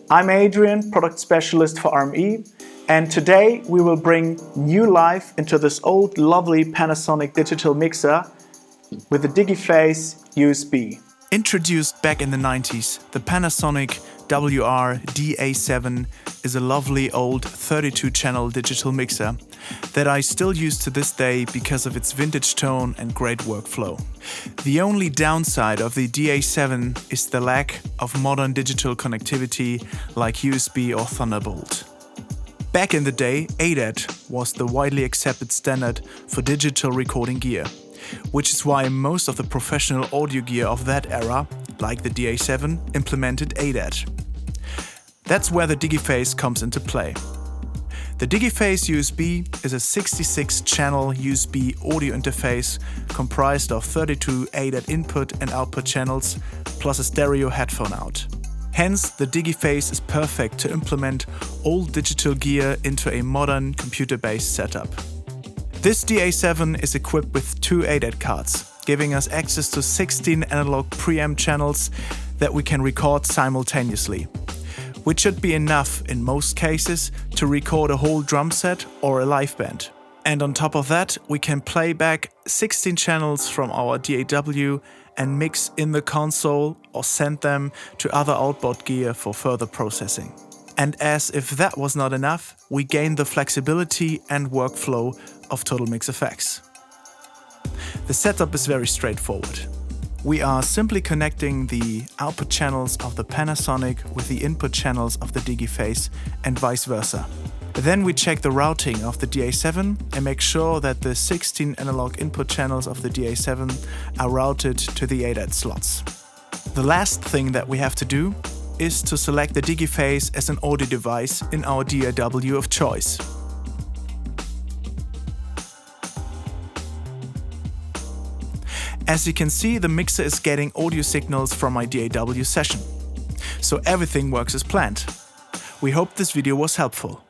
I'm Adrian, product specialist for RME, and today we will bring new life into this old lovely Panasonic digital mixer with the Digiface USB. Introduced back in the 90s, the Panasonic WR DA7 is a lovely old 32-channel digital mixer that I still use to this day because of its vintage tone and great workflow. The only downside of the DA7 is the lack of modern digital connectivity like USB or Thunderbolt. Back in the day, ADAT was the widely accepted standard for digital recording gear, which is why most of the professional audio gear of that era, like the DA7, implemented ADAT. That's where the Digiface comes into play. The Digiface USB is a 66-channel USB audio interface comprised of 32 ADAT input and output channels, plus a stereo headphone out. Hence, the Digiface is perfect to implement old digital gear into a modern computer-based setup. This DA7 is equipped with 2 ADAT cards, giving us access to 16 analog preamp channels that we can record simultaneously, which should be enough in most cases to record a whole drum set or a live band. And on top of that, we can play back 16 channels from our DAW and mix in the console or send them to other outboard gear for further processing. And as if that was not enough, we gain the flexibility and workflow of Total Mix FX. The setup is very straightforward. We are simply connecting the output channels of the Panasonic with the input channels of the Digiface and vice versa. Then we check the routing of the DA7 and make sure that the 16 analog input channels of the DA7 are routed to the ADAT slots. The last thing that we have to do is to select the Digiface as an audio device in our DAW of choice. As you can see, the mixer is getting audio signals from my DAW session. So everything works as planned. We hope this video was helpful.